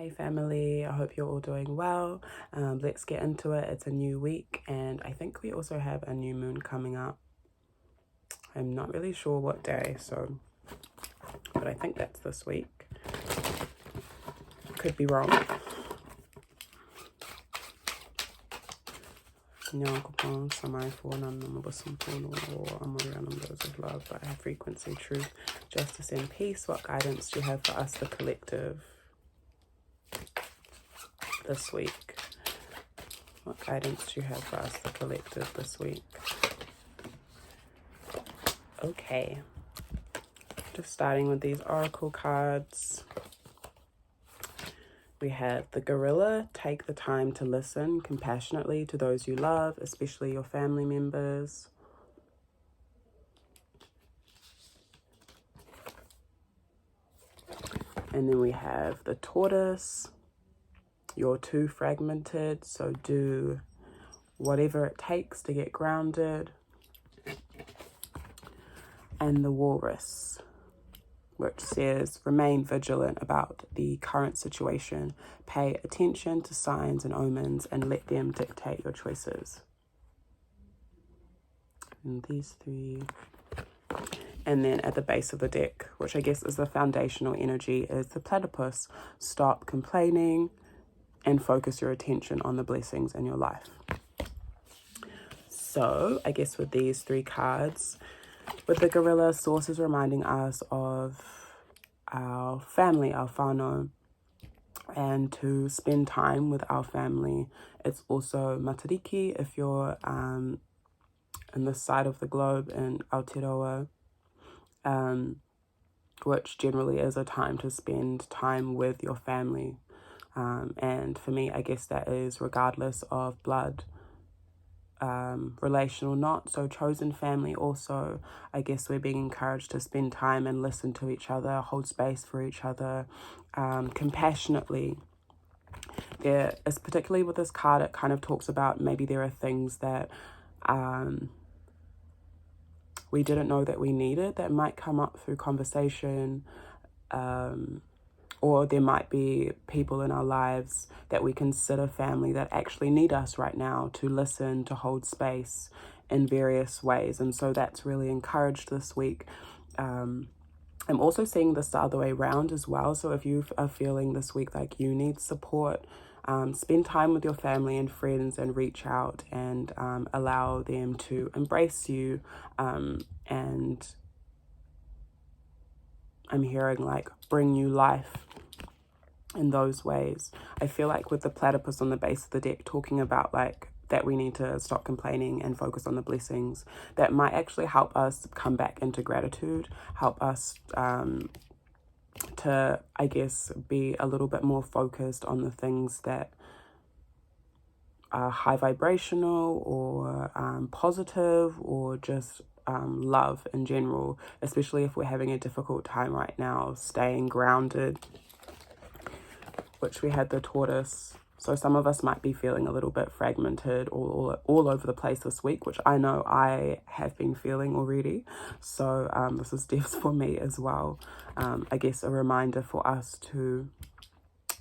Hey family, I hope you're all doing well. Let's get into it. It's a new week and I think we also have a new moon coming up. I'm not really sure what day, but I think that's this week. Could be wrong. Nyankopon samaifo na namabasampono or amorianum those of love by high frequency, truth, justice and peace. What guidance do you have for us, the collective, this week? What guidance do you have for us, the collective, this week? Okay, just starting with these oracle cards. We have the gorilla. Take the time to listen compassionately to those you love, especially your family members. And then we have the tortoise. You're too fragmented, so do whatever it takes to get grounded. And the walrus, which says remain vigilant about the current situation. Pay attention to signs and omens and let them dictate your choices. And these three. And then at the base of the deck, which I guess is the foundational energy, is the platypus. Stop complaining and focus your attention on the blessings in your life. So I guess with these three cards, with the gorilla, source is reminding us of our family, our whānau, and to spend time with our family. It's also Matariki if you're in this side of the globe in Aotearoa, which generally is a time to spend time with your family. And for me, I guess that is regardless of blood relation or not. So chosen family also, I guess we're being encouraged to spend time and listen to each other, hold space for each other, compassionately. There is, particularly with this card, it kind of talks about maybe there are things that we didn't know that we needed that might come up through conversation, or there might be people in our lives that we consider family that actually need us right now to listen, to hold space in various ways. And so that's really encouraged this week. I'm also seeing this the other way around as well. So if you are feeling this week like you need support, spend time with your family and friends and reach out and allow them to embrace you. And I'm hearing like bring you life in those ways. I feel like with the platypus on the base of the deck talking about like that we need to stop complaining and focus on the blessings, that might actually help us come back into gratitude, help us to, I guess, be a little bit more focused on the things that are high vibrational or positive, or just love in general, especially if we're having a difficult time right now, staying grounded, which we had the tortoise. So some of us might be feeling a little bit fragmented all over the place this week, which I know I have been feeling already. So this is definitely for me as well. I guess a reminder for us to,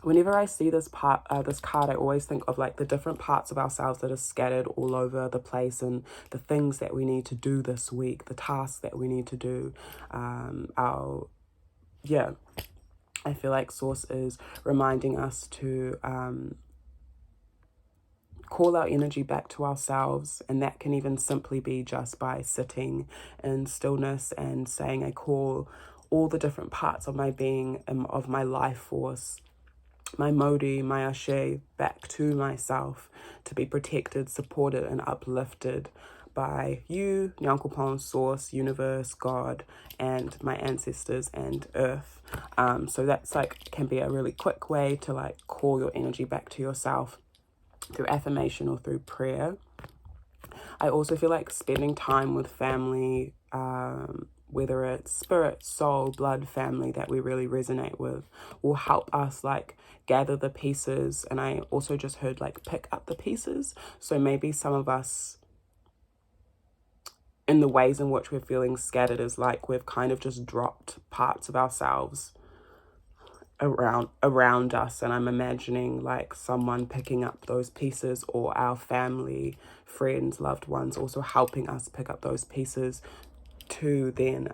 whenever I see this card, I always think of like the different parts of ourselves that are scattered all over the place, and the things that we need to do this week, the tasks that we need to do. I feel like Source is reminding us to call our energy back to ourselves, and that can even simply be just by sitting in stillness and saying, I call all the different parts of my being, of my life force, my Modi, my Ashe, back to myself to be protected, supported and uplifted by you, Nyankopon, Source, Universe, God, and my ancestors and Earth. So that's like, can be a really quick way to like call your energy back to yourself through affirmation or through prayer. I also feel like spending time with family, whether it's spirit, soul, blood, family that we really resonate with, will help us like gather the pieces. And I also just heard like pick up the pieces. So maybe some of us, in the ways in which we're feeling scattered, is like we've kind of just dropped parts of ourselves around us, and I'm imagining like someone picking up those pieces, or our family, friends, loved ones also helping us pick up those pieces to then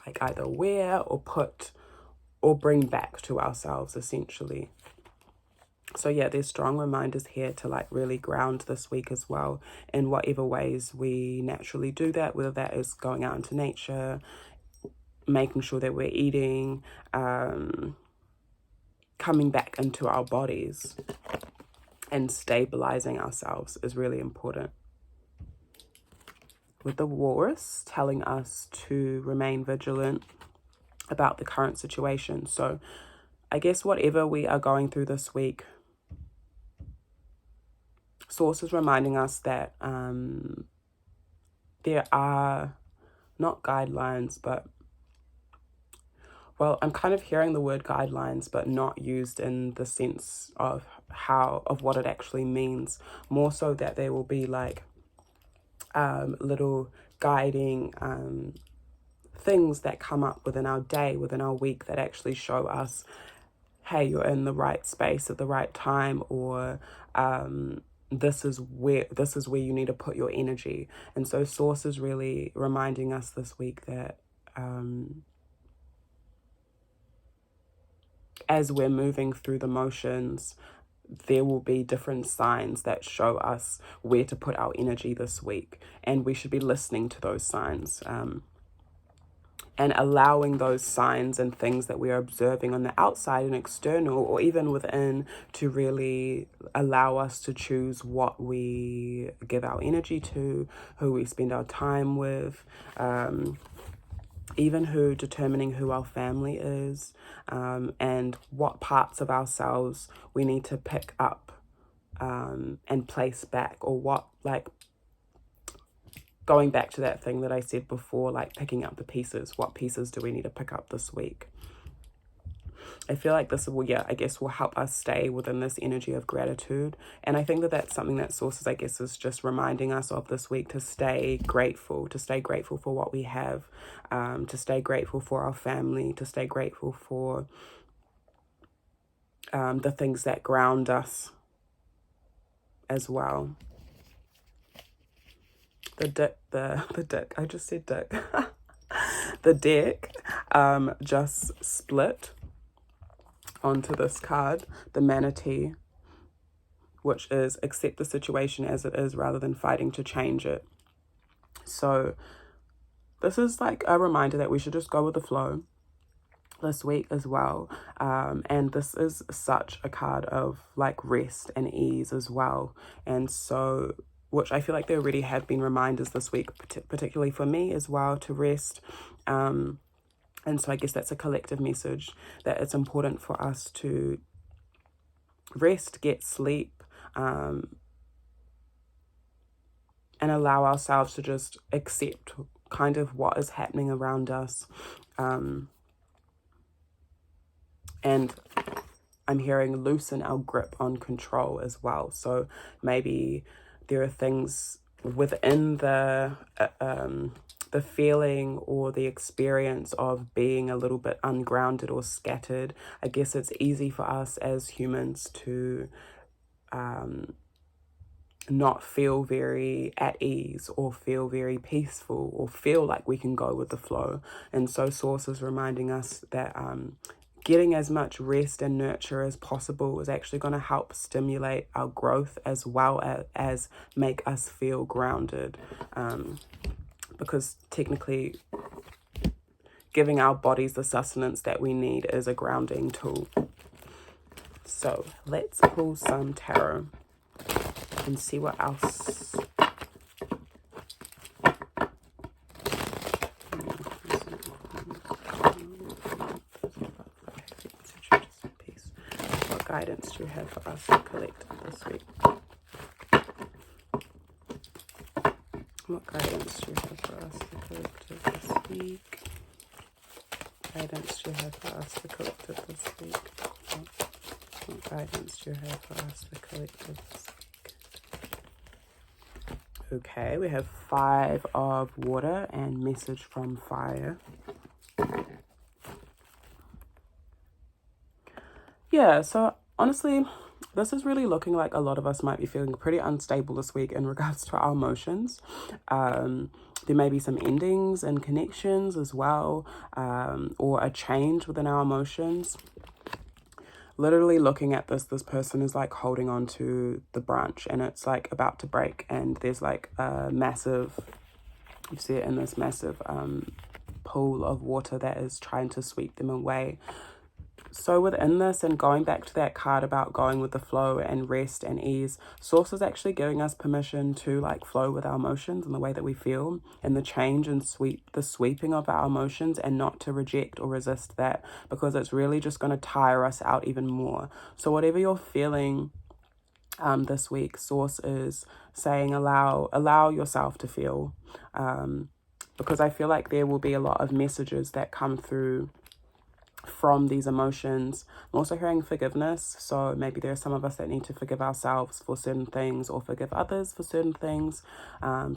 like either wear or put or bring back to ourselves, essentially. So yeah, there's strong reminders here to like really ground this week as well, in whatever ways we naturally do that, whether that is going out into nature, making sure that we're eating, coming back into our bodies and stabilizing ourselves is really important. With the Walrus telling us to remain vigilant about the current situation. So I guess whatever we are going through this week, Source is reminding us that there are not guidelines, but, well, I'm kind of hearing the word guidelines, but not used in the sense of what it actually means. More so that there will be like little guiding things that come up within our day, within our week, that actually show us, hey, you're in the right space at the right time, or this is where you need to put your energy. And so Source is really reminding us this week that as we're moving through the motions, there will be different signs that show us where to put our energy this week, and we should be listening to those signs and allowing those signs and things that we're observing on the outside and external, or even within, to really allow us to choose what we give our energy to, who we spend our time with, even determining who our family is, and what parts of ourselves we need to pick up and place back, or what, like, going back to that thing that I said before, like picking up the pieces. What pieces do we need to pick up this week? I feel like this will, I guess, will help us stay within this energy of gratitude. And I think that that's something that Sources, I guess, is just reminding us of this week, to stay grateful for what we have, to stay grateful for our family, to stay grateful for the things that ground us as well. The deck, I just said deck. The deck just split onto this card, the Manatee, which is accept the situation as it is rather than fighting to change it. So this is like a reminder that we should just go with the flow this week as well. And this is such a card of like rest and ease as well. And so, which I feel like there already have been reminders this week, particularly for me as well, to rest. And so I guess that's a collective message, that it's important for us to rest, get sleep, and allow ourselves to just accept kind of what is happening around us. And I'm hearing loosen our grip on control as well. So maybe there are things within the feeling or the experience of being a little bit ungrounded or scattered. I guess it's easy for us as humans to not feel very at ease, or feel very peaceful, or feel like we can go with the flow. And so Source is reminding us that getting as much rest and nurture as possible is actually going to help stimulate our growth, as well as make us feel grounded. Because technically, giving our bodies the sustenance that we need is a grounding tool. So let's pull some tarot and see what else. What guidance do you have for us to collect this week? What guidance do you have for us to collect this week? Guidance do you have for us to collect this week? What guidance do you have for us to collect this week? Okay, we have 5 of water and message from fire. yeah, so honestly, this is really looking like a lot of us might be feeling pretty unstable this week in regards to our emotions. There may be some endings and connections as well, or a change within our emotions. Literally looking at this person is like holding on to the branch and it's like about to break, and there's like a massive, you see it in this massive pool of water that is trying to sweep them away. So within this, and going back to that card about going with the flow and rest and ease, Source is actually giving us permission to like flow with our emotions and the way that we feel, and the change and the sweeping of our emotions, and not to reject or resist that, because it's really just going to tire us out even more. So whatever you're feeling this week, Source is saying allow yourself to feel, because I feel like there will be a lot of messages that come through from these emotions. I'm also hearing forgiveness, so maybe there are some of us that need to forgive ourselves for certain things or forgive others for certain things.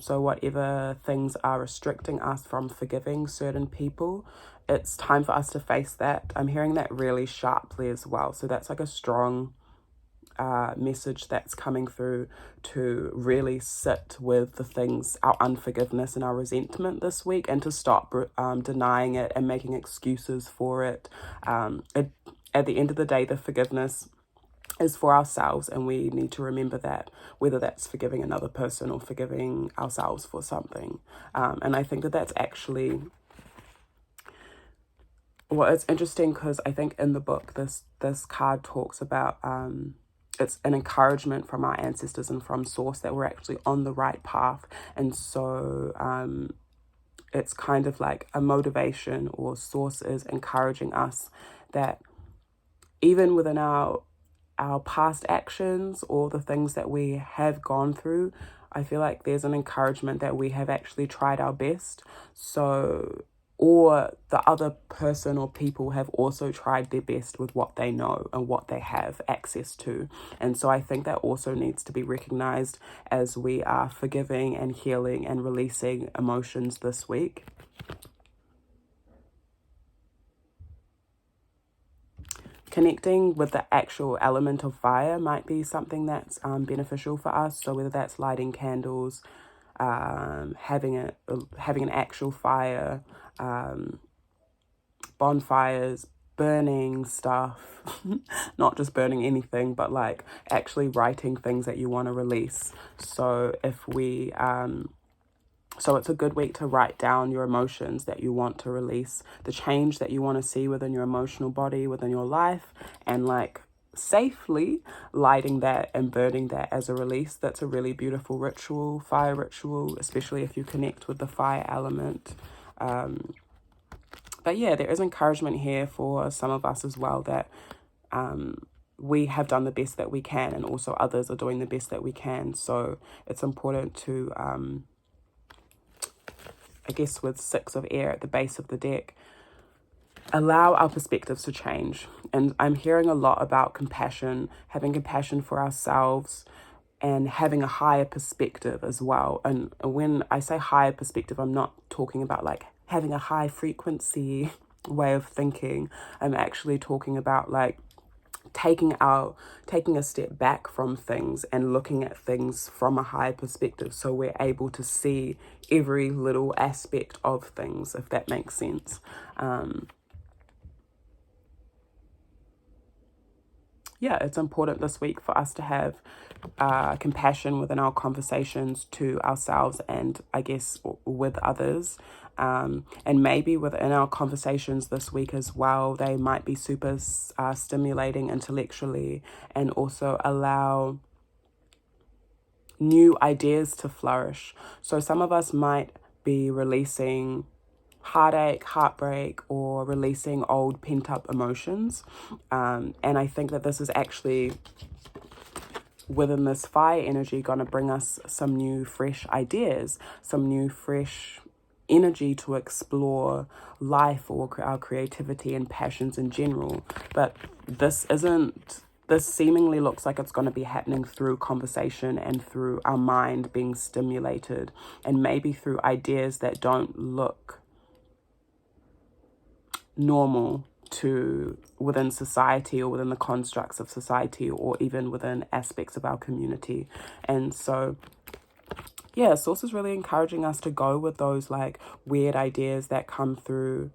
So whatever things are restricting us from forgiving certain people, it's time for us to face that. I'm hearing that really sharply as well, so that's like a strong message that's coming through, to really sit with the things, our unforgiveness and our resentment this week, and to stop denying it and making excuses for it. At the end of the day, the forgiveness is for ourselves, and we need to remember that, whether that's forgiving another person or forgiving ourselves for something. And I think that that's actually, well, it's interesting because I think in the book this card talks about it's an encouragement from our ancestors and from Source that we're actually on the right path. And so it's kind of like a motivation, or Source is encouraging us that even within our past actions or the things that we have gone through, I feel like there's an encouragement that we have actually tried our best. So, or the other person or people have also tried their best with what they know and what they have access to. And so I think that also needs to be recognized as we are forgiving and healing and releasing emotions this week. Connecting with the actual element of fire might be something that's beneficial for us. So whether that's lighting candles, having an actual fire, bonfires, burning stuff, not just burning anything, but like actually writing things that you want to release. So if we so it's a good week to write down your emotions that you want to release, the change that you want to see within your emotional body, within your life, and like safely lighting that and burning that as a release. That's a really beautiful ritual, fire ritual, especially if you connect with the fire element. But yeah, there is encouragement here for some of us as well, that we have done the best that we can, and also others are doing the best that we can. So it's important to I guess with 6 of air at the base of the deck, allow our perspectives to change. And I'm hearing a lot about compassion, having compassion for ourselves, and having a higher perspective as well. And when I say higher perspective, I'm not talking about like having a high frequency way of thinking. I'm actually talking about like taking a step back from things and looking at things from a higher perspective, so we're able to see every little aspect of things, if that makes sense. Yeah, it's important this week for us to have compassion within our conversations to ourselves, and I guess with others. And maybe within our conversations this week as well, they might be super stimulating intellectually, and also allow new ideas to flourish. So some of us might be releasing heartache, heartbreak, or releasing old pent-up emotions. And I think that this is actually, within this fire energy, going to bring us some new fresh ideas, some new fresh energy to explore life or our creativity and passions in general. But this seemingly looks like it's going to be happening through conversation and through our mind being stimulated, and maybe through ideas that don't look normal within society or within the constructs of society or even within aspects of our community. And so yeah, Source is really encouraging us to go with those like weird ideas that come through,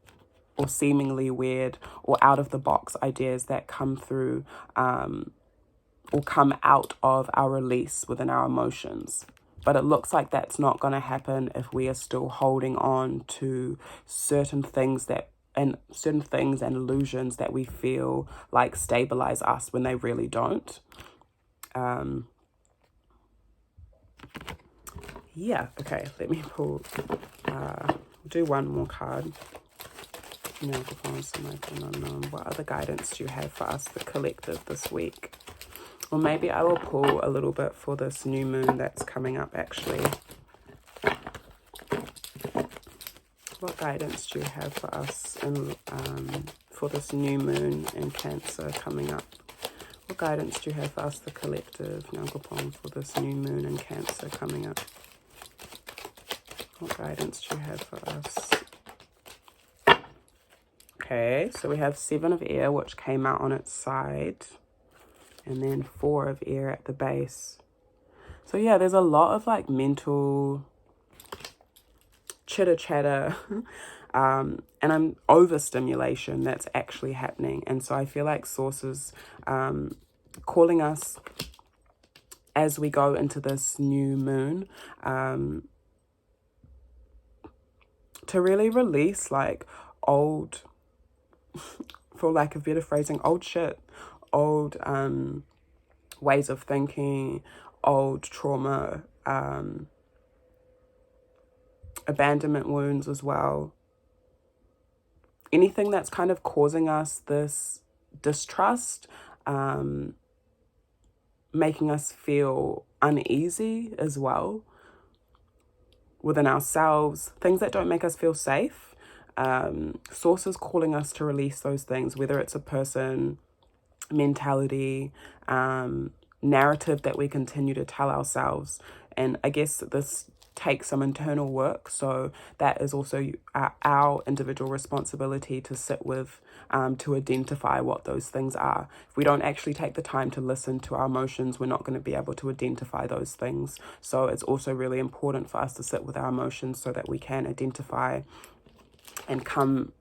or seemingly weird or out of the box ideas that come through or come out of our release within our emotions. But it looks like that's not going to happen if we are still holding on to certain things and illusions that we feel like stabilize us when they really don't. Yeah, okay, let me pull, do one more card. What other guidance do you have for us, the collective, this week? Or maybe I will pull a little bit for this new moon that's coming up, actually. What guidance do you have for us for this new moon in Cancer coming up? What guidance do you have for us, the collective, Nyangopong, for this new moon in Cancer coming up? What guidance do you have for us? Okay, so we have 7 of air, which came out on its side. And then 4 of air at the base. So yeah, there's a lot of like mental chitter chatter and I'm overstimulation that's actually happening. And so I feel like Sources calling us as we go into this new moon to really release like old, for lack of better phrasing, old shit, old ways of thinking, old trauma, abandonment wounds as well. Anything that's kind of causing us this distrust, making us feel uneasy as well within ourselves, things that don't make us feel safe. Sources calling us to release those things, whether it's a person, mentality, narrative that we continue to tell ourselves. And I guess this takes some internal work, so that is also our individual responsibility to sit with, to identify what those things are. If we don't actually take the time to listen to our emotions, we're not going to be able to identify those things. So it's also really important for us to sit with our emotions so that we can identify and come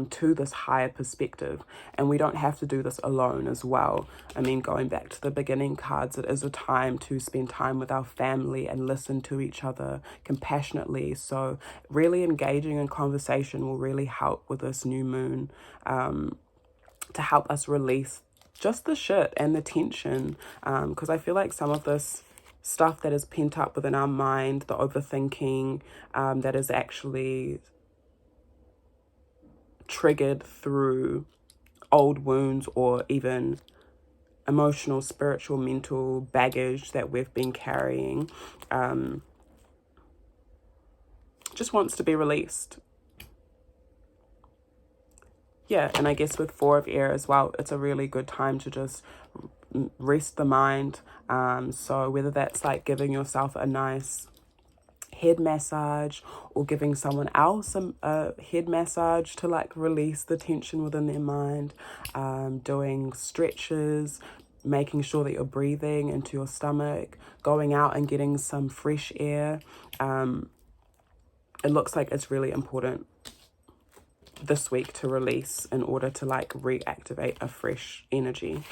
to this higher perspective. And we don't have to do this alone as well. I mean, going back to the beginning cards, it is a time to spend time with our family and listen to each other compassionately. So really engaging in conversation will really help with this new moon, to help us release just the shit and the tension, because I feel like some of this stuff that is pent up within our mind, the overthinking, that is actually triggered through old wounds or even emotional, spiritual, mental baggage that we've been carrying, just wants to be released. Yeah, and I guess with 4 of air as well, it's a really good time to just rest the mind. So whether that's like giving yourself a nice head massage or giving someone else a head massage to like release the tension within their mind, doing stretches, making sure that you're breathing into your stomach, going out and getting some fresh air. It looks like it's really important this week to release in order to like reactivate a fresh energy.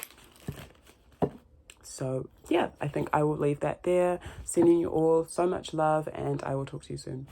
So yeah, I think I will leave that there. Sending you all so much love, and I will talk to you soon.